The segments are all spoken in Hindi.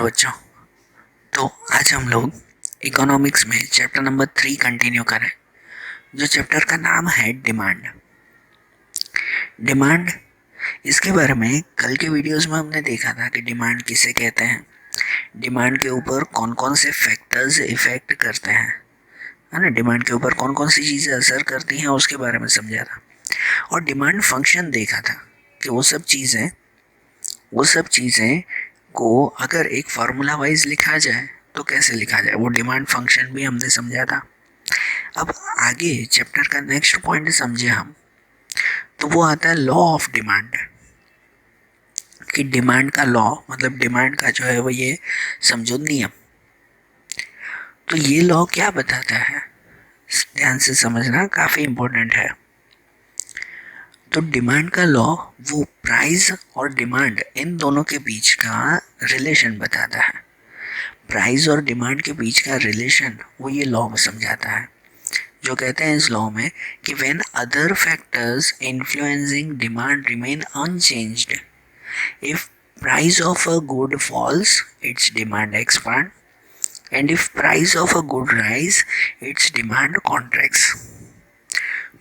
बच्चों। तो आज हम लोग इकोनॉमिक्स में चैप्टर नंबर 3 कंटिन्यू करें, जो चैप्टर का नाम है डिमांड। डिमांड, इसके बारे में कल के वीडियोस में हमने देखा था कि डिमांड किसे कहते हैं, डिमांड के ऊपर कौन कौन से फैक्टर्स इफेक्ट करते हैं, है ना। डिमांड के ऊपर कौन कौन सी चीज़ें असर करती हैं उसके बारे में समझा था। और डिमांड फंक्शन देखा था कि वो सब चीज़ें को अगर एक फार्मूला वाइज लिखा जाए तो कैसे लिखा जाए, वो डिमांड फंक्शन भी हमने समझा था। अब आगे चैप्टर का नेक्स्ट पॉइंट समझे हम, तो वो आता है लॉ ऑफ डिमांड। कि डिमांड का लॉ मतलब डिमांड का जो है वो ये समझो नियम। तो ये लॉ क्या बताता है, ध्यान से समझना, काफ़ी इम्पोर्टेंट है। तो डिमांड का लॉ वो प्राइस और डिमांड इन दोनों के बीच का रिलेशन बताता है। प्राइस और डिमांड के बीच का रिलेशन वो ये लॉ में समझाता है, जो कहते हैं इस लॉ में कि when other factors influencing demand remain unchanged, if price of a good falls its demand expand, and if price of a good rise its demand contracts.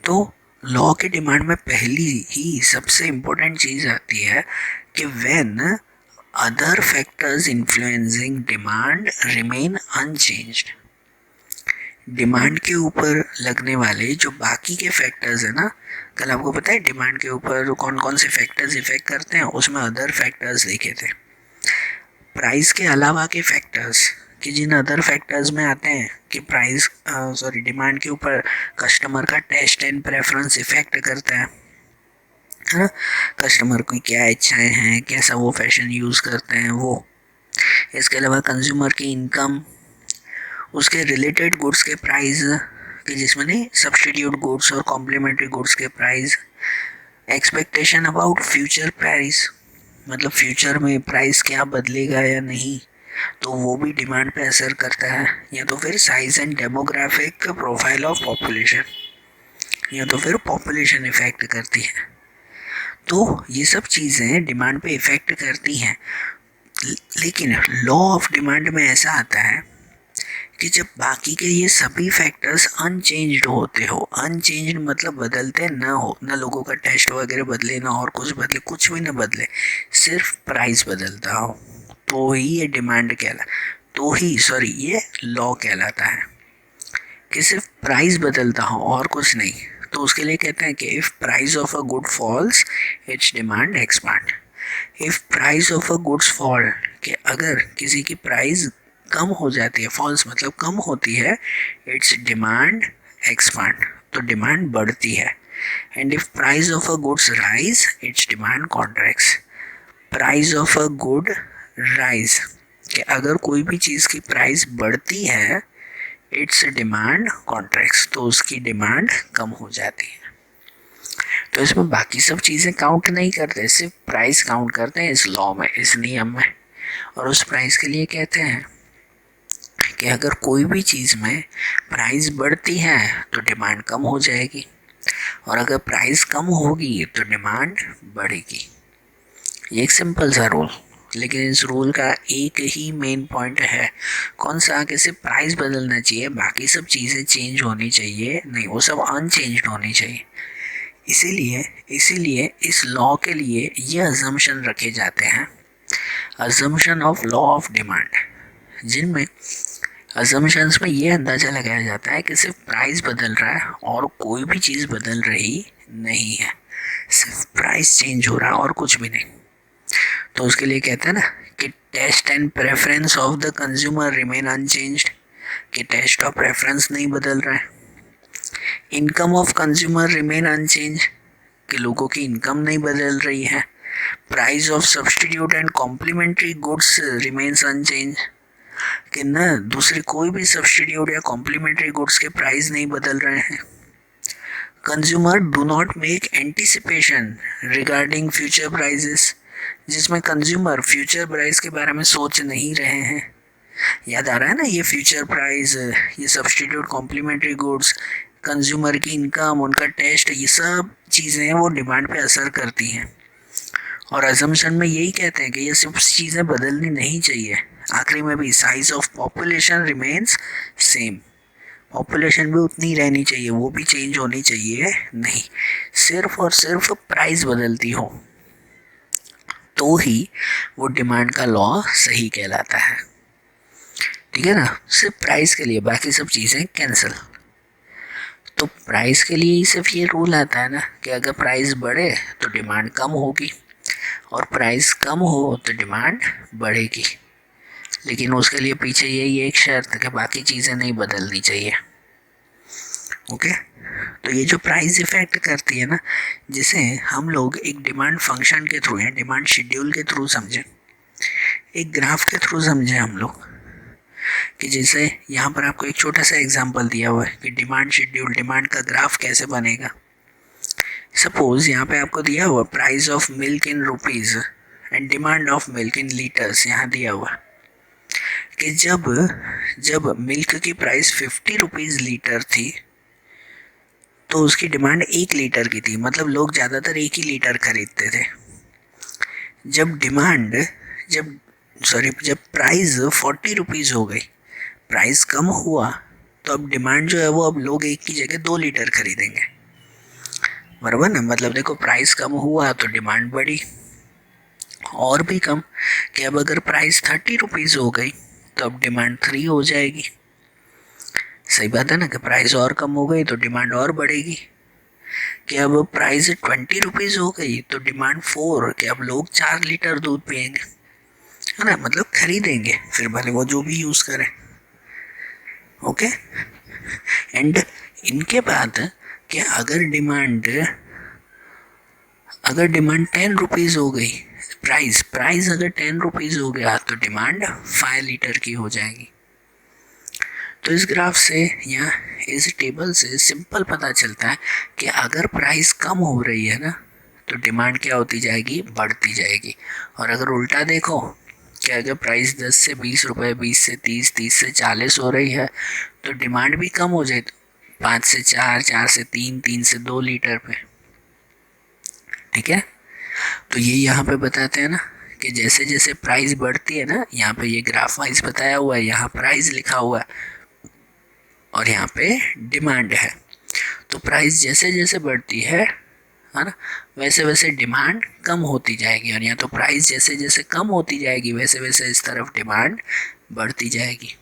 तो लॉ के डिमांड में पहली ही सबसे इम्पोर्टेंट चीज़ आती है कि when other factors influencing demand remain unchanged, demand के ऊपर लगने वाले जो बाकी के फैक्टर्स है ना, कल आपको पता है डिमांड के ऊपर कौन कौन से फैक्टर्स इफेक्ट करते हैं, उसमें अदर फैक्टर्स देखे थे। प्राइस के अलावा के फैक्टर्स कि जिन अदर फैक्टर्स में आते हैं कि प्राइस डिमांड के ऊपर कस्टमर का टेस्ट एंड प्रेफरेंस इफेक्ट करता है ना। कस्टमर की क्या इच्छाएं हैं, कैसा वो फैशन यूज़ करते हैं वो। इसके अलावा कंज्यूमर की इनकम, उसके रिलेटेड गुड्स के प्राइस कि जिसमें नहीं सब्स्टिट्यूट गुड्स और कॉम्प्लीमेंट्री गुड्स के price, expectation about future price मतलब फ्यूचर में प्राइस क्या बदलेगा या नहीं, तो वो भी डिमांड पे असर करता है। या तो फिर size and demographic profile of population, या तो फिर पॉपुलेशन इफेक्ट करती है। तो ये सब चीज़ें डिमांड पे इफेक्ट करती हैं। लेकिन लॉ ऑफ डिमांड में ऐसा आता है कि जब बाकी के ये सभी फैक्टर्स अनचेंज्ड होते हो, अनचेंज्ड मतलब बदलते ना हो, ना लोगों का टेस्ट वगैरह बदले, ना और कुछ बदले, कुछ भी ना बदले, सिर्फ प्राइस बदलता हो, तो ही ये डिमांड ये लॉ कहलाता है कि सिर्फ प्राइस बदलता हो और कुछ नहीं। तो उसके लिए कहते हैं कि if price of a good falls its demand expand. If price of a goods fall, कि अगर किसी की प्राइस कम हो जाती है, फॉल्स मतलब कम होती है, इट्स डिमांड एक्सपांड, तो डिमांड बढ़ती है। And if price of a goods rise its demand contracts. Price of a good rise, कि अगर कोई भी चीज़ की प्राइस बढ़ती है, इट्स डिमांड कॉन्ट्रैक्ट्स, तो उसकी डिमांड कम हो जाती है। तो इसमें बाकी सब चीज़ें काउंट नहीं करते, सिर्फ प्राइस काउंट करते हैं इस लॉ में, इस नियम में। और उस प्राइस के लिए कहते हैं कि अगर कोई भी चीज़ में प्राइस बढ़ती है तो डिमांड कम हो जाएगी, और अगर प्राइस कम होगी तो डिमांड बढ़ेगी। ये एक सिंपल सा रूल, लेकिन इस रूल का एक ही मेन पॉइंट है, कौन सा, कि सिर्फ प्राइस बदलना चाहिए, बाकी सब चीज़ें चेंज होनी चाहिए नहीं, वो सब अनचेंज्ड होनी चाहिए। इसीलिए इस लॉ के लिए ये अजम्पशन रखे जाते हैं, assumption of law of demand, जिनमें अजम्पशंस में ये अंदाज़ा लगाया जाता है कि सिर्फ प्राइस बदल रहा है और कोई भी चीज़ बदल रही नहीं है, सिर्फ प्राइस चेंज हो रहा है और कुछ भी नहीं। तो उसके लिए कहते हैं ना कि taste and preference of the consumer remain unchanged, कि टेस्ट और प्रेफरेंस नहीं बदल रहा है। Income of consumer remain unchange, कि लोगों की इनकम नहीं बदल रही है। Price of substitute and complementary goods remains unchange, कि न दूसरे कोई भी सब्स्टिट्यूट या कॉम्प्लीमेंट्री गुड्स के प्राइस नहीं बदल रहे हैं। Consumer do not make anticipation regarding future prices, जिसमें कंज्यूमर फ्यूचर प्राइस के बारे में सोच नहीं रहे हैं। याद आ रहा है ना, ये फ्यूचर प्राइस, ये सब्स्टिट्यूट कॉम्प्लीमेंट्री गुड्स, कंज्यूमर की इनकम, उनका टेस्ट, ये सब चीज़ें वो डिमांड पे असर करती हैं। और अजम्पशन में यही कहते हैं कि ये सब चीज़ें बदलनी नहीं चाहिए, आखिरी में भी size of population remains same, population भी उतनी रहनी चाहिए, वो भी चेंज होनी चाहिए नहीं, सिर्फ और सिर्फ प्राइस बदलती हो तो ही वो डिमांड का लॉ सही कहलाता है। ठीक है ना, सिर्फ प्राइस के लिए, बाकी सब चीज़ें कैंसिल। तो प्राइस के लिए ही सिर्फ ये रूल आता है ना कि अगर प्राइस बढ़े तो डिमांड कम होगी और प्राइस कम हो तो डिमांड बढ़ेगी, लेकिन उसके लिए पीछे यही एक शर्त है कि बाकी चीज़ें नहीं बदलनी चाहिए। ओके, तो ये जो प्राइस इफेक्ट करती है ना, जिसे हम लोग एक डिमांड फंक्शन के थ्रू या डिमांड शेड्यूल के थ्रू समझें, एक ग्राफ के थ्रू समझें हम लोग, कि जैसे यहाँ पर आपको एक छोटा सा एग्जांपल दिया हुआ है कि डिमांड शेड्यूल, डिमांड का ग्राफ कैसे बनेगा। सपोज यहाँ पे आपको दिया हुआ price of milk in rupees and demand of milk in litres, यहाँ दिया हुआ कि जब मिल्क की प्राइस 50 रुपीज़ लीटर थी तो उसकी डिमांड 1 लीटर की थी, मतलब लोग ज़्यादातर 1 ही लीटर खरीदते थे। जब जब प्राइस 40 रुपीज़ हो गई, प्राइस कम हुआ, तो अब डिमांड जो है वो अब लोग 1 की जगह 2 लीटर खरीदेंगे, बराबर ना। मतलब देखो प्राइस कम हुआ तो डिमांड बढ़ी, और भी कम कि अब अगर प्राइस 30 रुपीज़ हो गई तो अब डिमांड 3 हो जाएगी। सही बात है ना कि प्राइस और कम हो गई तो डिमांड और बढ़ेगी, कि अब प्राइस 20 रुपीज़ हो गई तो डिमांड 4, कि अब लोग 4 लीटर दूध पियेंगे, है ना, मतलब खरीदेंगे, फिर भले वो जो भी यूज़ करें। ओके, एंड इनके बाद कि अगर डिमांड 10 रुपीज़ हो गई, प्राइस अगर 10 रुपीज़ हो गया तो डिमांड 5 लीटर की हो जाएगी। तो इस ग्राफ से या इस टेबल से सिंपल पता चलता है कि अगर प्राइस कम हो रही है ना तो डिमांड क्या होती जाएगी, बढ़ती जाएगी। और अगर उल्टा देखो कि अगर प्राइस 10 से 20 रुपए, 20 से 30, 30 से 40 हो रही है तो डिमांड भी कम हो जाए, 5 से 4, 4 से 3, 3 से 2 लीटर पे। ठीक है, तो ये यहाँ पे बताते हैं ना कि जैसे जैसे प्राइस बढ़ती है ना, यहाँ पे ये ग्राफ वाइज बताया हुआ है, यहाँ प्राइस लिखा हुआ है और यहाँ पे डिमांड है। तो प्राइस जैसे जैसे बढ़ती है ना, वैसे वैसे डिमांड कम होती जाएगी, और यहाँ तो प्राइस जैसे जैसे कम होती जाएगी वैसे वैसे इस तरफ डिमांड बढ़ती जाएगी।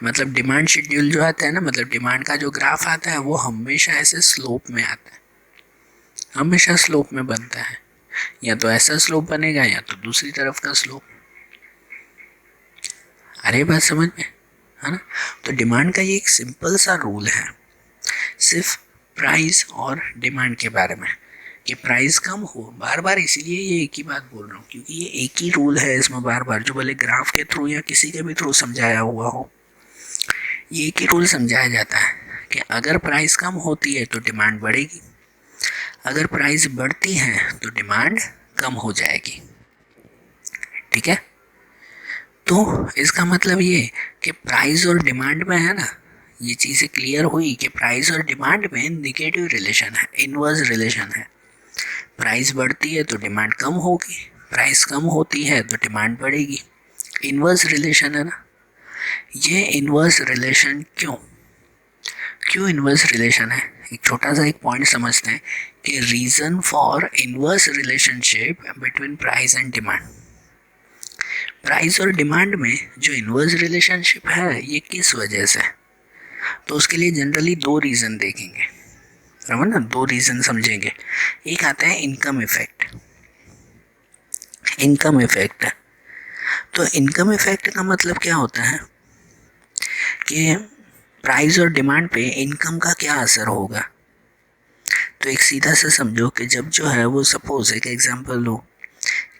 मतलब डिमांड शेड्यूल जो आता है ना, मतलब डिमांड का जो ग्राफ आता है वो हमेशा ऐसे स्लोप में आता है, हमेशा स्लोप में बनता है, या तो ऐसा स्लोप बनेगा या तो दूसरी तरफ का स्लोप। अरे बात समझ में, है ना। तो डिमांड का ये एक सिंपल सा रूल है सिर्फ प्राइस और डिमांड के बारे में, कि प्राइस कम हो, बार बार इसीलिए ये एक ही बात बोल रहा हूँ क्योंकि ये एक ही रूल है इसमें बार बार, जो भले ग्राफ के थ्रू या किसी के भी थ्रू समझाया हुआ हो, ये एक ही रूल समझाया जाता है कि अगर प्राइस कम होती है तो डिमांड बढ़ेगी, अगर प्राइस बढ़ती है तो डिमांड कम हो जाएगी। ठीक है, तो इसका मतलब ये कि प्राइस और डिमांड में है ना, ये चीज़ें क्लियर हुई कि प्राइस और डिमांड में निगेटिव रिलेशन है, इनवर्स रिलेशन है। प्राइस बढ़ती है तो डिमांड कम होगी, प्राइस कम होती है तो डिमांड बढ़ेगी, इनवर्स रिलेशन है ना। ये इनवर्स रिलेशन क्यों इनवर्स रिलेशन है, एक छोटा सा एक पॉइंट समझते हैं कि reason for inverse relationship between price and demand. Price और डिमांड में जो इनवर्स रिलेशनशिप है ये किस वजह से, तो उसके लिए जनरली 2 रीज़न देखेंगे, बराबर ना, 2 रीज़न समझेंगे। एक आता है इनकम इफेक्ट। तो इनकम इफेक्ट का मतलब क्या होता है कि प्राइस और डिमांड पे इनकम का क्या असर होगा। तो एक सीधा सा समझो कि जब जो है वो, सपोज एक एग्जांपल लो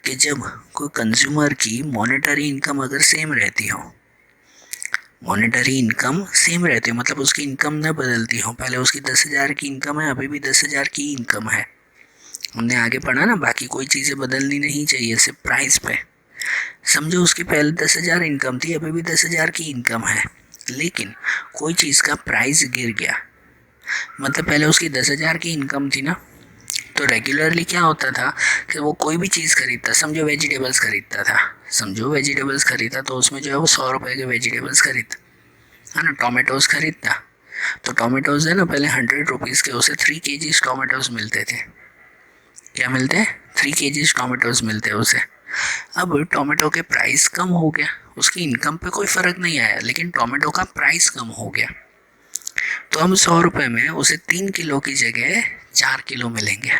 कि जब कोई कंज्यूमर की मॉनेटरी इनकम अगर सेम रहती हो, मॉनेटरी इनकम सेम रहती हो मतलब उसकी इनकम न बदलती हो, पहले उसकी 10,000 की इनकम है, अभी भी 10,000 की इनकम है, हमने आगे पढ़ा ना, बाकी कोई चीज़ें बदलनी नहीं चाहिए सिर्फ प्राइस पे। समझो उसकी पहले 10,000 इनकम थी, अभी भी 10,000 की इनकम है, लेकिन कोई चीज़ का प्राइस गिर गया, मतलब पहले उसकी 10,000 की इनकम थी ना, तो रेगुलरली क्या होता था कि वो कोई भी चीज़ खरीदता, समझो वेजिटेबल्स खरीदता था, समझो वेजिटेबल्स खरीदा तो उसमें जो है वो 100 रुपए के वेजिटेबल्स खरीदा, है ना। टोमेटोज खरीदता तो टोमेटोज है ना, पहले 100 रुपीज़ के उसे 3 kg टोमेटोज मिलते थे। क्या मिलते हैं? 3 kg टोमेटोज मिलते हैं उसे। अब टोमेटो के प्राइस कम हो गया, उसकी इनकम पे कोई फ़र्क नहीं आया, लेकिन टोमेटो का प्राइस कम हो गया। तो हम 100 रुपये में उसे 3 किलो की जगह 4 किलो मिलेंगे।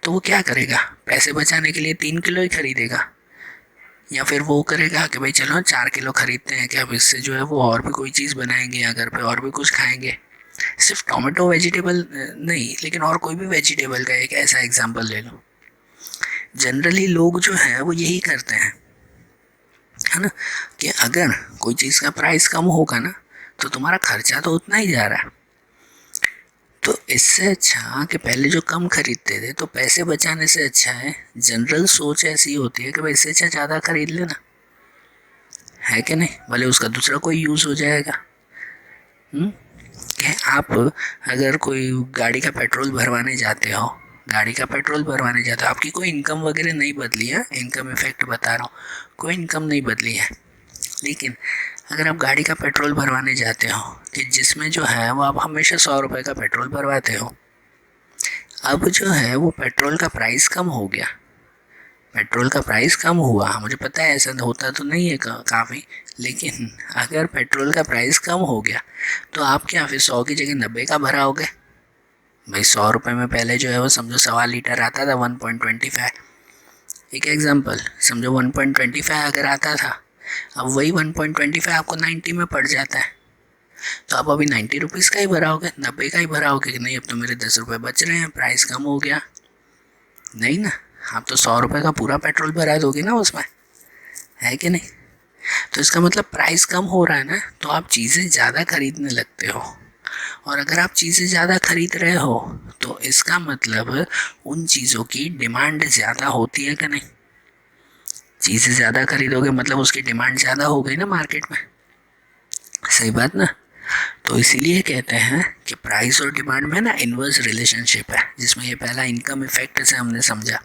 तो वो क्या करेगा? पैसे बचाने के लिए 3 किलो ही खरीदेगा, या फिर वो करेगा कि भाई चलो 4 किलो खरीदते हैं कि अब इससे जो है वो और भी कोई चीज़ बनाएंगे या घर पे और भी कुछ खाएंगे। सिर्फ टोमेटो वेजिटेबल नहीं, लेकिन और कोई भी वेजिटेबल का एक ऐसा एग्जांपल ले लो। जनरली लोग जो है वो यही करते हैं, है ना, कि अगर कोई चीज़ का प्राइस कम होगा ना तो तुम्हारा खर्चा तो उतना ही जा रहा है। तो इससे अच्छा कि पहले जो कम खरीदते थे तो पैसे बचाने से अच्छा है, जनरल सोच ऐसी होती है कि भाई इससे अच्छा ज़्यादा खरीद लेना, है कि नहीं, भले उसका दूसरा कोई यूज़ हो जाएगा। कि आप अगर कोई गाड़ी का पेट्रोल भरवाने जाते हो, आपकी कोई इनकम वगैरह नहीं बदली है, इनकम इफेक्ट बता रहा हूँ, कोई इनकम नहीं बदली है, लेकिन अगर आप गाड़ी का पेट्रोल भरवाने जाते हो कि जिसमें जो है वो आप हमेशा 100 रुपये का पेट्रोल भरवाते हो, अब जो है वो पेट्रोल का प्राइस कम हो गया, पेट्रोल का प्राइस कम हुआ, मुझे पता है ऐसा होता तो नहीं है काफ़ी, लेकिन अगर पेट्रोल का प्राइस कम हो गया तो आप क्या फिर 100 की जगह 90 का भराओगे? भाई 100 रुपये में पहले जो है वो समझो 1.25 लीटर आता था, 1.25, एक एग्जांपल समझो 1.25 अगर आता था, अब वही 1.25 आपको 90 में पड़ जाता है, तो आप अभी 90 रुपीज़ का ही भराओगे, 90 का ही भराओगे कि नहीं अब तो मेरे 10 रुपये बच रहे हैं, प्राइस कम हो गया? नहीं ना, आप तो 100 रुपये का पूरा पेट्रोल भरा दोगे ना उसमें, है कि नहीं। तो इसका मतलब प्राइस कम हो रहा है ना, तो आप चीज़ें ज़्यादा खरीदने लगते हो, और अगर आप चीज़ें ज़्यादा खरीद रहे हो तो इसका मतलब उन चीज़ों की डिमांड ज़्यादा होती है कि नहीं। चीज़ें ज़्यादा खरीदोगे मतलब उसकी डिमांड ज़्यादा हो गई ना मार्केट में, सही बात ना। तो इसीलिए कहते हैं कि प्राइस और डिमांड में ना इन्वर्स रिलेशनशिप है, जिसमें ये पहला इनकम इफेक्ट से हमने समझा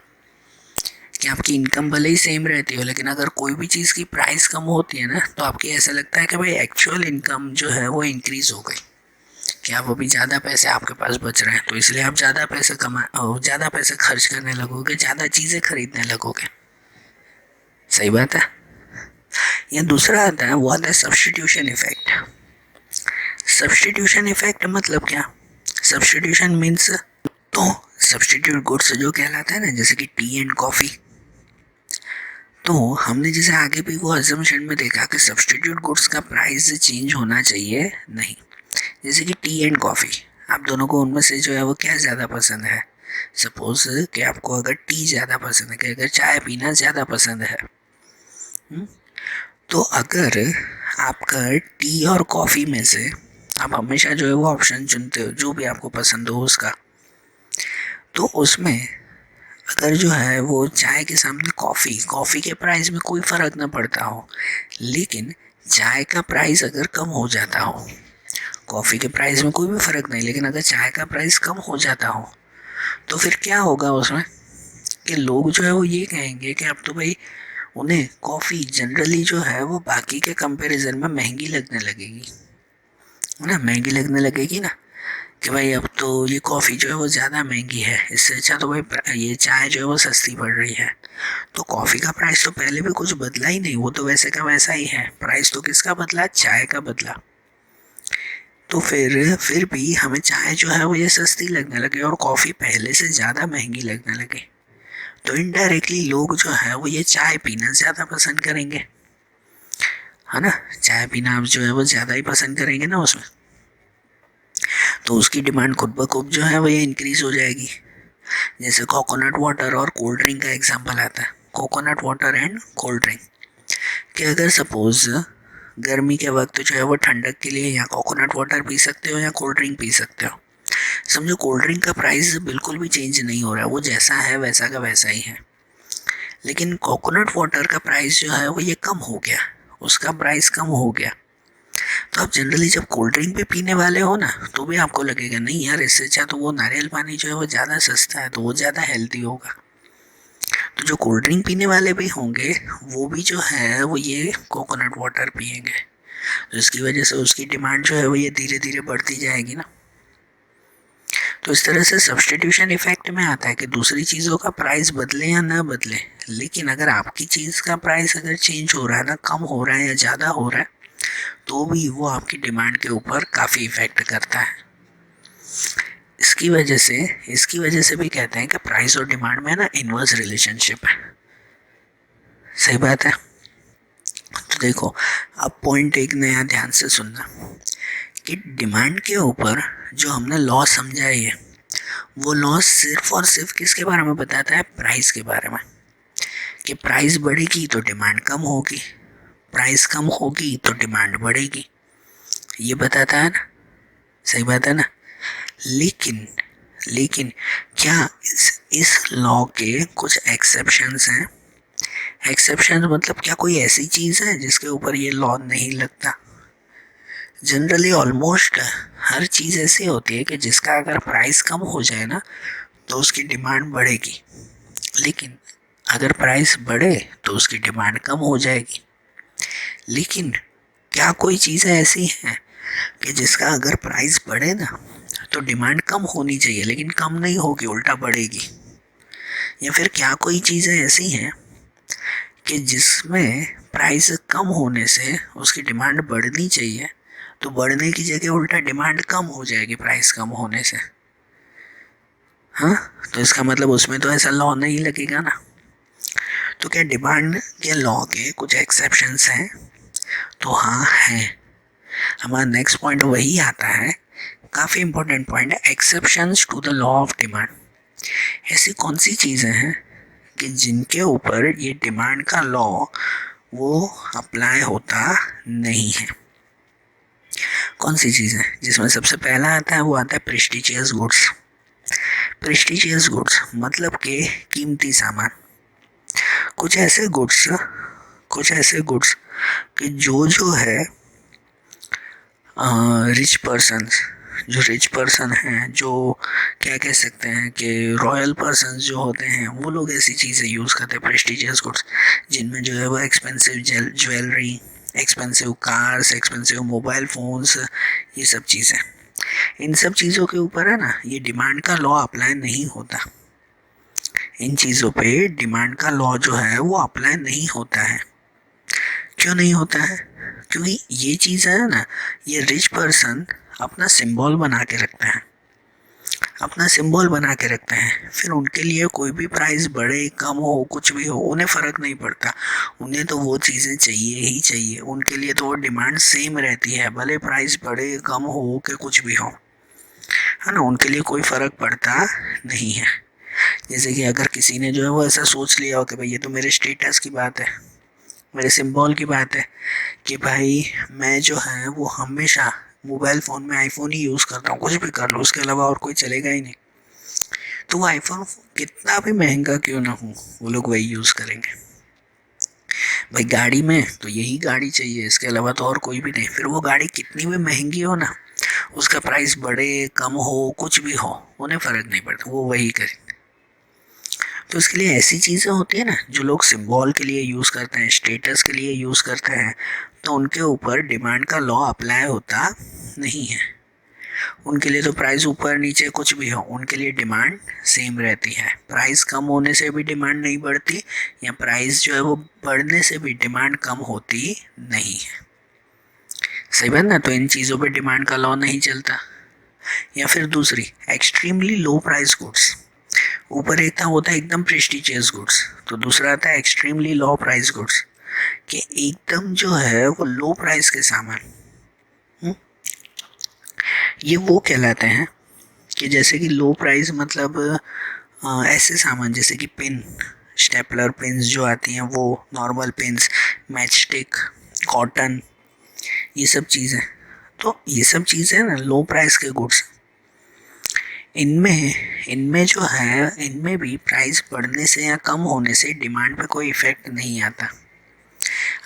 कि आपकी इनकम भले ही सेम रहती हो, लेकिन अगर कोई भी चीज़ की प्राइस कम होती है ना तो आपकी ऐसा लगता है कि भाई एक्चुअल इनकम जो है वो इंक्रीज़ हो गई, कि आप अभी ज़्यादा पैसे आपके पास बच रहे हैं, तो इसलिए आप ज़्यादा पैसे खर्च करने लगोगे, ज़्यादा चीज़ें खरीदने लगोगे, सही बात है। यह दूसरा आता है, वो आता है सब्स्टिट्यूशन इफेक्ट। सब्स्टिट्यूशन इफेक्ट मतलब क्या? सब्स्टिट्यूशन मीन्स, तो सब्स्टिट्यूट गुड्स जो कहलाता है ना, जैसे कि टी एंड कॉफ़ी, तो हमने जैसे आगे भी वो अजम्पशन में देखा कि सब्स्टिट्यूट गुड्स का प्राइस चेंज होना चाहिए नहीं। जैसे कि टी एंड कॉफ़ी, आप दोनों को उनमें से जो है वो क्या ज़्यादा पसंद है? सपोज कि आपको अगर टी ज़्यादा पसंद है, कि अगर चाय पीना ज़्यादा पसंद है, तो अगर आपका टी और कॉफ़ी में से आप हमेशा जो है वो ऑप्शन चुनते हो जो भी आपको पसंद हो उसका, तो उसमें अगर जो है वो चाय के सामने कॉफ़ी के प्राइस में कोई फ़र्क ना पड़ता हो, लेकिन चाय का प्राइस अगर कम हो जाता हो, कॉफ़ी के प्राइस में कोई भी फ़र्क नहीं, लेकिन अगर चाय का प्राइस कम हो जाता हो तो फिर क्या होगा उसमें, कि लोग जो है वो ये कहेंगे कि अब तो भाई उन्हें कॉफ़ी जनरली जो है वो बाकी के कंपैरिजन में महंगी लगने लगेगी, है ना, महंगी लगने लगेगी ना, कि भाई अब तो ये कॉफ़ी जो है वो ज़्यादा महंगी है, इससे अच्छा तो भाई ये चाय जो है वो सस्ती पड़ रही है। तो कॉफ़ी का प्राइस तो पहले भी कुछ बदला ही नहीं, वो तो वैसे का वैसा ही है, प्राइस तो किसका बदला? चाय का बदला। तो फिर भी हमें चाय जो है वो ये सस्ती लगने लगे और कॉफ़ी पहले से ज़्यादा महंगी लगने लगे, तो इनडायरेक्टली लोग जो है वो ये चाय पीना ज़्यादा पसंद करेंगे, है ना, चाय पीना आप जो है वो ज़्यादा ही पसंद करेंगे ना उसमें, तो उसकी डिमांड खुद ब खुद जो है वो ये इंक्रीज़ हो जाएगी। जैसे कोकोनट वाटर और कोल्ड ड्रिंक का एग्जांपल आता है, coconut water and cold drink, कि अगर सपोज़ गर्मी के वक्त जो है वो ठंडक के लिए या कोकोनट वाटर पी सकते हो या कोल्ड ड्रिंक पी सकते हो, समझो कोल्ड ड्रिंक का प्राइस बिल्कुल भी चेंज नहीं हो रहा है, वो जैसा है वैसा का वैसा ही है, लेकिन कोकोनट वाटर का प्राइस जो है वो ये कम हो गया, उसका प्राइस कम हो गया। तो आप जनरली जब कोल्ड ड्रिंक भी पीने वाले हो ना तो भी आपको लगेगा नहीं यार, इससे अच्छा तो वो नारियल पानी जो है वो ज़्यादा सस्ता है, तो वो ज़्यादा हेल्दी होगा। तो तो जो कोल्ड ड्रिंक पीने वाले भी होंगे वो भी जो है वो ये कोकोनट वाटर पिएंगे, तो इसकी वजह से उसकी डिमांड जो है वो ये धीरे धीरे बढ़ती जाएगी ना। तो इस तरह से सब्स्टिट्यूशन इफेक्ट में आता है कि दूसरी चीज़ों का प्राइस बदले या ना बदले, लेकिन अगर आपकी चीज़ का प्राइस अगर चेंज हो रहा है ना, कम हो रहा है या ज़्यादा हो रहा है, तो भी वो आपकी डिमांड के ऊपर काफ़ी इफेक्ट करता है। इसकी वजह से भी कहते हैं कि प्राइस और डिमांड में ना इनवर्स रिलेशनशिप है। सही बात है। तो देखो, अब पॉइंट एक नया ध्यान से सुनना कि डिमांड के ऊपर जो हमने लॉ समझा है, वो लॉ सिर्फ और सिर्फ किसके बारे में बताता है? प्राइस के बारे में। कि प्राइस बढ़ेगी तो डिमांड कम होगी, प्राइस कम होगी तो डिमांड बढ़ेगी, ये बताता है ना। सही बात है ना। लेकिन क्या इस लॉ के कुछ एक्सेप्शंस हैं? एक्सेप्शन मतलब क्या कोई ऐसी चीज़ है जिसके ऊपर ये लॉ नहीं लगता? जनरली ऑलमोस्ट हर चीज़ ऐसी होती है कि जिसका अगर प्राइस कम हो जाए ना तो उसकी डिमांड बढ़ेगी, लेकिन अगर प्राइस बढ़े तो उसकी डिमांड कम हो जाएगी। लेकिन क्या कोई चीज़ें ऐसी हैं कि जिसका अगर प्राइस बढ़े ना तो डिमांड कम होनी चाहिए लेकिन कम नहीं होगी, उल्टा बढ़ेगी? या फिर क्या कोई चीज़ें ऐसी हैं कि जिसमें प्राइस कम होने से उसकी डिमांड बढ़नी चाहिए तो बढ़ने की जगह उल्टा डिमांड कम हो जाएगी प्राइस कम होने से? हाँ, तो इसका मतलब उसमें तो ऐसा लॉ नहीं लगेगा ना। तो क्या डिमांड के लॉ के कुछ एक्सेप्शंस हैं? तो हाँ हैं। हमारा नेक्स्ट पॉइंट वही आता है, काफ़ी इंपॉर्टेंट पॉइंट है, exceptions to the law of demand. ऐसी कौन सी चीज़ें हैं कि जिनके ऊपर ये डिमांड का लॉ वो अप्लाई होता नहीं है? कौन सी चीज़ है? जिसमें सबसे पहला आता है वो आता है प्रेस्टिजियस गुड्स। प्रेस्टिजियस गुड्स मतलब कि कीमती सामान। कुछ ऐसे गुड्स कि जो है रिच पर्सन हैं, जो क्या कह सकते हैं कि रॉयल पर्सन जो होते हैं, वो लोग ऐसी चीज़ें यूज़ करते हैं प्रेस्टिजियस गुड्स, जिनमें जो है वो expensive jewellery, expensive cars, expensive mobile phones, ये सब चीज़ें। इन सब चीज़ों के ऊपर है ना ये डिमांड का लॉ अप्लाई नहीं होता। इन चीज़ों पे डिमांड का लॉ जो है वो अप्लाई नहीं होता है। क्यों नहीं होता है? क्योंकि ये चीज़ है ना, ये रिच पर्सन अपना सिंबल बना के रखते हैं, फिर उनके लिए कोई भी प्राइस बढ़े कम हो कुछ भी हो उन्हें फ़र्क नहीं पड़ता। उन्हें तो वो चीज़ें चाहिए ही चाहिए, उनके लिए तो वो डिमांड सेम रहती है, भले प्राइस बढ़े कम हो कि कुछ भी हो, है ना, उनके लिए कोई फ़र्क पड़ता नहीं है। जैसे कि अगर किसी ने जो है वो ऐसा सोच लिया हो कि भाई ये तो मेरे स्टेटस की बात है, मेरे सिंबल की बात है कि भाई मैं जो है वो हमेशा मोबाइल फ़ोन में आईफोन ही यूज़ करता हूँ, कुछ भी कर लो उसके अलावा और कोई चलेगा ही नहीं, तो वो आईफोन कितना भी महंगा क्यों ना हो वो लोग वही यूज़ करेंगे। भाई गाड़ी में तो यही गाड़ी चाहिए, इसके अलावा तो और कोई भी नहीं, फिर वो गाड़ी कितनी भी महंगी हो ना, उसका प्राइस बढ़े कम हो कुछ भी हो उन्हें फ़र्क नहीं पड़ता, वो वही करेंगे। तो इसके लिए ऐसी चीज़ें होती है ना जो लोग सिंबल के लिए यूज़ करते हैं, स्टेटस के लिए यूज़ करते हैं, तो उनके ऊपर डिमांड का लॉ अप्लाई होता नहीं है। उनके लिए तो प्राइस ऊपर नीचे कुछ भी हो, उनके लिए डिमांड सेम रहती है। प्राइस कम होने से भी डिमांड नहीं बढ़ती, या प्राइस जो है वो बढ़ने से भी डिमांड कम होती नहीं है। सही बात ना। तो इन चीज़ों पे डिमांड का लॉ नहीं चलता। या फिर दूसरी, एक्सट्रीमली लो प्राइस गुड्स। ऊपर एक था होता है एकदम प्रेस्टिजियस गुड्स, तो दूसरा आता है एक्सट्रीमली लो प्राइस गुड्स, कि एकदम जो है वो लो प्राइस के सामान। ये वो कहलाते हैं कि जैसे कि लो प्राइस मतलब ऐसे सामान जैसे कि पेन, स्टेपलर पेन्स जो आती हैं, वो normal pens, match stick, cotton, ये सब चीज़ें। तो ये सब चीज़ें ना लो प्राइस के गुड्स। इनमें जो है इनमें भी प्राइस बढ़ने से या कम होने से डिमांड पे कोई इफ़ेक्ट नहीं आता।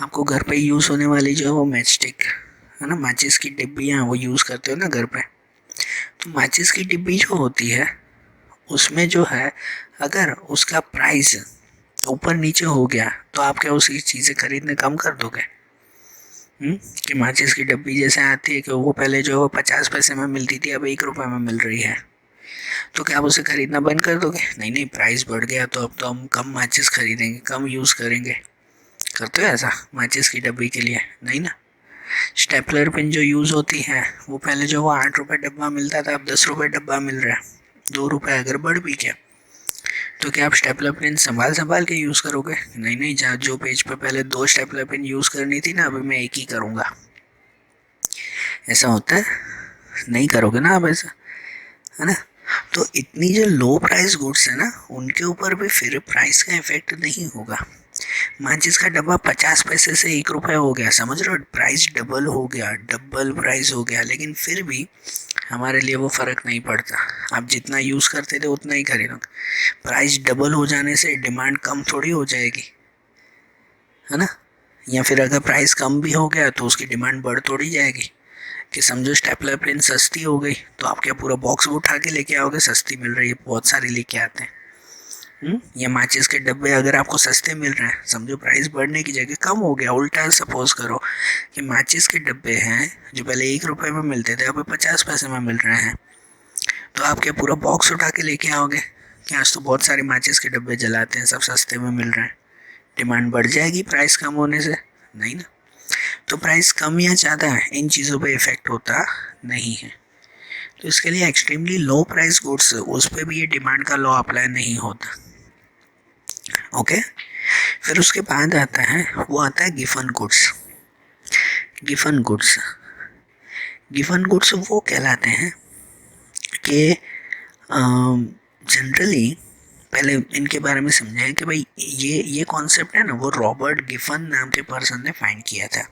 आपको घर पे यूज़ होने वाली जो है वो मैच स्टिक है ना, माचिस की डिब्बियाँ वो यूज़ करते हो ना घर पे, तो माचिस की डिब्बी जो होती है उसमें जो है अगर उसका प्राइस ऊपर नीचे हो गया तो आप क्या उसकी चीज़ें खरीदने कम कर दोगे? कि माचिस की डब्बी जैसे आती है कि वो पहले जो है वो 50 पैसे में मिलती थी, अब 1 रुपये में मिल रही है, तो क्या आप उसे खरीदना बंद कर दोगे? नहीं नहीं, प्राइस बढ़ गया तो अब तो हम कम माचिस खरीदेंगे, कम यूज़ करेंगे। करते हो ऐसा माचिस की डब्बी के लिए? नहीं ना। स्टेपलर पिन जो यूज़ होती है वो पहले जो वो 8 रुपये डब्बा मिलता था, अब 10 रुपये डब्बा मिल रहा है, 2 रुपये अगर बढ़ भी गया। तो क्या आप स्टेपलर पिन संभाल संभाल के यूज़ करोगे? नहीं नहीं, जहाँ जो पेज पे पहले 2 स्टेपलर पिन यूज़ करनी थी ना, अभी मैं एक ही करूँगा। ऐसा होता है? नहीं करोगे ना आप ऐसा, है ना। तो इतनी जो लो प्राइस गुड्स है ना, उनके ऊपर भी फिर प्राइस का इफेक्ट नहीं होगा। माचिस का डब्बा 50 पैसे से 1 रुपये हो गया, समझ रहे हो, प्राइस डबल हो गया, डबल प्राइस हो गया, लेकिन फिर भी हमारे लिए वो फ़र्क नहीं पड़ता। आप जितना यूज़ करते थे उतना ही खरीदोगे। प्राइस डबल हो जाने से डिमांड कम थोड़ी हो जाएगी, है ना। या फिर अगर प्राइस कम भी हो गया तो उसकी डिमांड बढ़ थोड़ी जाएगी। कि समझो स्टेपलर पेन सस्ती हो गई तो आप क्या पूरा बॉक्स उठा के लेके आओगे? सस्ती मिल रही है, बहुत सारी लेके आते हैं। या माचिस के डब्बे अगर आपको सस्ते मिल रहे हैं, समझो प्राइस बढ़ने की जगह कम हो गया, उल्टा सपोज करो कि माचिस के डब्बे हैं जो पहले 1 रुपये में मिलते थे, अब 50 पैसे में मिल रहे हैं, तो आप क्या पूरा बॉक्स उठा के लेके आओगे कि आज तो बहुत सारे माचिस के डब्बे जलाते हैं, सब सस्ते में मिल रहे हैं? डिमांड बढ़ जाएगी प्राइस कम होने से? नहीं ना। तो प्राइस कम या ज़्यादा इन चीज़ों पे इफ़ेक्ट होता नहीं है। तो इसके लिए एक्सट्रीमली लो प्राइस गुड्स उस पर भी ये डिमांड का लॉ अप्लाई नहीं होता। ओके। फिर उसके बाद आता है, वो आता है given goods. Given goods, given goods वो कहलाते हैं कि जनरली पहले इनके बारे में समझाएं कि भाई ये कॉन्सेप्ट है ना, वो रॉबर्ट गिफन नाम के पर्सन ने फाइंड किया था।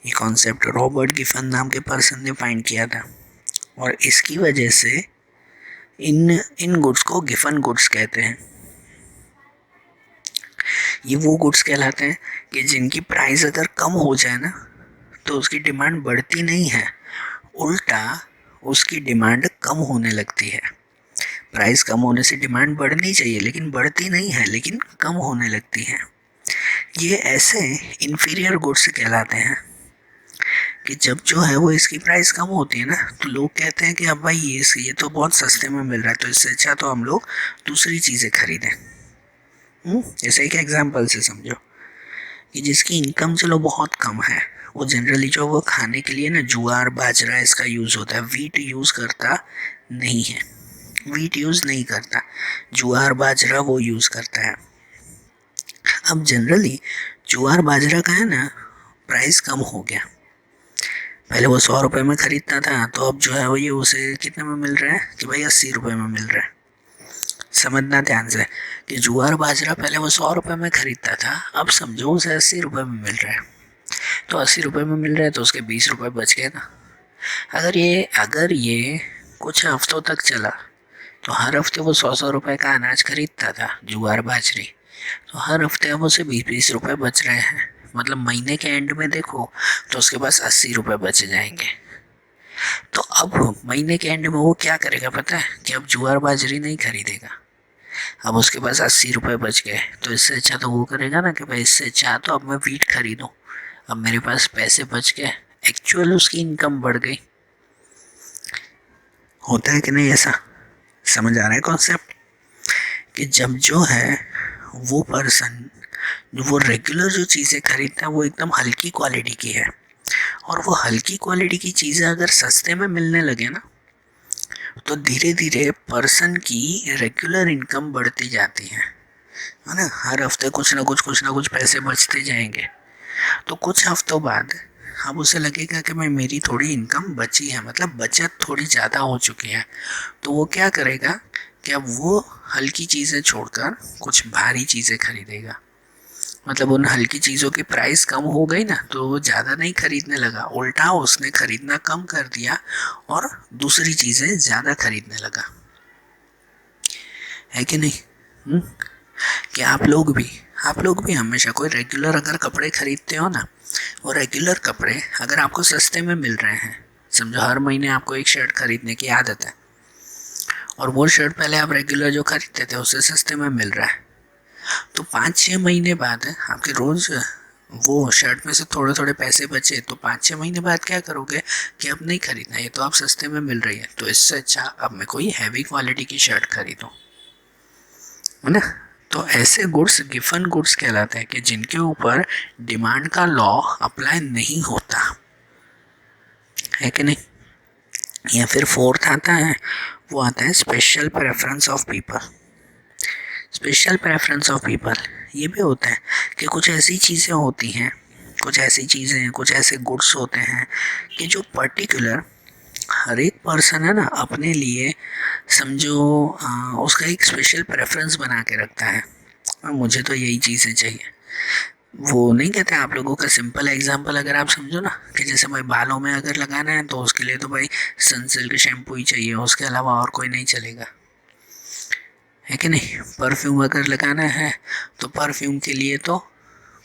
ये कॉन्सेप्ट रॉबर्ट गिफन नाम के पर्सन ने फाइंड किया था, और इसकी वजह से इन इन गुड्स को गिफन गुड्स कहते हैं। ये वो गुड्स कहलाते हैं कि जिनकी प्राइस अगर कम हो जाए ना तो उसकी डिमांड बढ़ती नहीं है, उल्टा उसकी डिमांड कम होने लगती है। प्राइस कम होने से डिमांड बढ़नी चाहिए लेकिन बढ़ती नहीं है, लेकिन कम होने लगती है। ये ऐसे इन्फीरियर गुड्स कहलाते हैं कि जब जो है वो इसकी प्राइस कम होती है ना, तो लोग कहते हैं कि अब भाई ये तो बहुत सस्ते में मिल रहा है, तो इससे अच्छा तो हम लोग दूसरी चीज़ें खरीदें। जैसे एक एग्जांपल से समझो कि जिसकी इनकम चलो बहुत कम है, वो जनरली जो वो खाने के लिए ना ज्वार बाजरा इसका यूज़ होता है, वीट यूज़ करता नहीं है, वीट यूज़ नहीं करता, ज्वार बाजरा वो यूज़ करता है। अब जनरली ज्वार बाजरा का है ना प्राइस कम हो गया, पहले वो 100 रुपये में ख़रीदता था, तो अब जो है वो ये उसे कितने में मिल रहा है कि भाई 80 रुपये में मिल रहा है। समझना ध्यान से कि ज्वार बाजरा पहले वो 100 रुपये में ख़रीदता था, अब समझो उसे 80 रुपये में मिल रहा है, तो 80 रुपये में मिल रहा है तो उसके 20 रुपये बच गए ना। अगर ये कुछ हफ्तों तक चला तो हर हफ्ते वो 100 रुपये का अनाज खरीदता था, ज्वार बाजरी, तो हर हफ्ते अब उसे 20 रुपये बच रहे हैं। मतलब महीने के एंड में देखो तो उसके पास 80 रुपये बच जाएंगे। तो अब महीने के एंड में वो क्या करेगा पता है कि अब ज्वार बाजरी नहीं खरीदेगा, अब उसके पास 80 रुपये बच गए, तो इससे अच्छा तो वो करेगा ना कि भाई इससे अच्छा तो अब मैं वीट खरीदूँ, अब मेरे पास पैसे बच गए, एक्चुअल उसकी इनकम बढ़ गई। होता है कि नहीं ऐसा? समझ आ रहा है कॉन्सेप्ट? कि जब जो है वो पर्सन जो वो रेगुलर जो चीज़ें खरीदता है वो एकदम हल्की क्वालिटी की है, और वो हल्की क्वालिटी की चीज़ें अगर सस्ते में मिलने लगे ना, तो धीरे धीरे पर्सन की रेगुलर इनकम बढ़ती जाती है ना। हर हफ्ते कुछ ना कुछ पैसे बचते जाएंगे, तो कुछ हफ्तों बाद अब उसे लगेगा कि मैं मेरी थोड़ी इनकम बची है, मतलब बचत थोड़ी ज़्यादा हो चुकी है, तो वो क्या करेगा कि अब वो हल्की चीज़ें छोड़कर कुछ भारी चीज़ें खरीदेगा। मतलब उन हल्की चीज़ों की प्राइस कम हो गई ना, तो वो ज़्यादा नहीं खरीदने लगा, उल्टा उसने खरीदना कम कर दिया और दूसरी चीज़ें ज़्यादा खरीदने लगा। है कि नहीं? कि आप लोग भी हमेशा कोई रेगुलर अगर कपड़े खरीदते हो ना, वो रेगुलर कपड़े अगर आपको सस्ते में मिल रहे हैं, समझो हर महीने आपको एक शर्ट खरीदने की आदत है, और वो शर्ट पहले आप रेगुलर जो खरीदते थे उससे सस्ते में मिल रहा है, तो 5-6 महीने बाद आपके रोज़ वो शर्ट में से थोड़े थोड़े पैसे बचे, तो 5-6 महीने बाद क्या करोगे कि अब नहीं खरीदना, ये तो आप सस्ते में मिल रही है, तो इससे अच्छा अब मैं कोई हैवी क्वालिटी की शर्ट खरीदूँ, है ना। तो ऐसे गुड्स गिफन गुड्स कहलाते हैं कि जिनके ऊपर डिमांड का लॉ अप्लाई नहीं होता है कि नहीं। या फिर फोर्थ आता है, वो आता है special preference of people. Special preference of people ये भी होता है कि कुछ ऐसी चीज़ें होती हैं, कुछ ऐसी चीज़ें, कुछ ऐसे गुड्स होते हैं कि जो पर्टिकुलर हर एक पर्सन है ना अपने लिए समझो उसका एक स्पेशल प्रेफरेंस बना के रखता है, और मुझे तो यही चीज़ें चाहिए। वो नहीं कहते आप लोगों का सिंपल एग्जांपल अगर आप समझो ना कि जैसे भाई बालों में अगर लगाना है तो उसके लिए तो भाई सनसिल्क शैम्पू ही चाहिए, उसके अलावा और कोई नहीं चलेगा, है कि नहीं। परफ्यूम अगर लगाना है तो परफ्यूम के लिए तो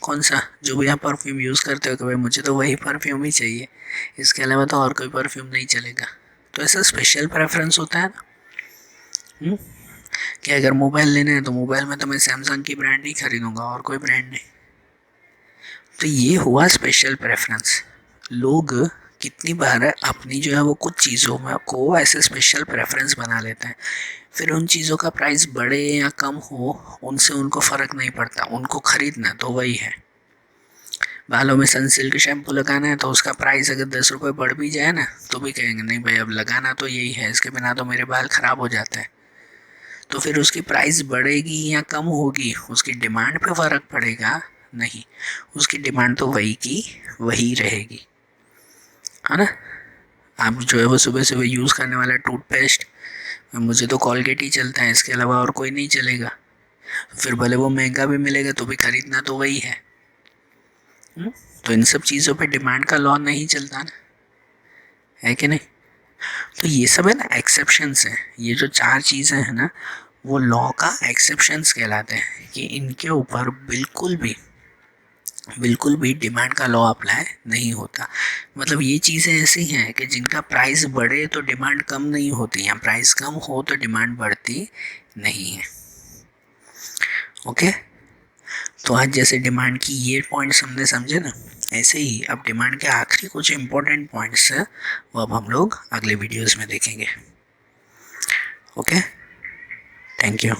कौन सा, जो भी आप परफ्यूम यूज़ करते हो कि भाई मुझे तो वही परफ्यूम ही चाहिए, इसके अलावा तो और कोई परफ्यूम नहीं चलेगा। तो ऐसा स्पेशल प्रेफरेंस होता है ना। कि अगर मोबाइल लेना है तो मोबाइल में तो मैं सैमसंग की ब्रांड ही खरीदूंगा और कोई ब्रांड नहीं। तो ये हुआ स्पेशल प्रेफरेंस। लोग कितनी बार अपनी जो है वो कुछ चीज़ों में को ऐसे स्पेशल प्रेफरेंस बना लेते हैं, फिर उन चीज़ों का प्राइस बढ़े या कम हो उनसे उनको फ़र्क नहीं पड़ता, उनको खरीदना तो वही है। बालों में सनसिल्क शैम्पू लगाना है तो उसका प्राइस अगर 10 रुपये बढ़ भी जाए ना तो भी कहेंगे नहीं भाई अब लगाना तो यही है, इसके बिना तो मेरे बाल ख़राब हो जाते हैं। तो फिर उसकी प्राइस बढ़ेगी या कम होगी, उसकी डिमांड पे फ़र्क पड़ेगा नहीं, उसकी डिमांड तो वही की वही रहेगी, है ना। आप जो है वो सुबह सुबह यूज़ करने वाला टूथपेस्ट, मुझे तो कॉलगेट ही चलता है, इसके अलावा और कोई नहीं चलेगा, फिर भले वो महंगा भी मिलेगा तो भी खरीदना तो वही है। तो इन सब चीज़ों पे डिमांड का लॉ नहीं चलता ना, है कि नहीं। तो ये सब है ना एक्सेप्शंस हैं, ये जो 4 चीज़ें हैं ना वो लॉ का एक्सेप्शंस कहलाते हैं कि इनके ऊपर बिल्कुल भी डिमांड का लॉ अप्लाई नहीं होता। मतलब ये चीज़ें ऐसी हैं कि जिनका प्राइस बढ़े तो डिमांड कम नहीं होती, या प्राइस कम हो तो डिमांड बढ़ती नहीं है। ओके, तो आज जैसे डिमांड की ये पॉइंट्स हमने समझे ना, ऐसे ही अब डिमांड के आखिरी कुछ इम्पोर्टेंट पॉइंट्स हैं वो अब हम लोग अगले वीडियोस में देखेंगे। Okay, thank you.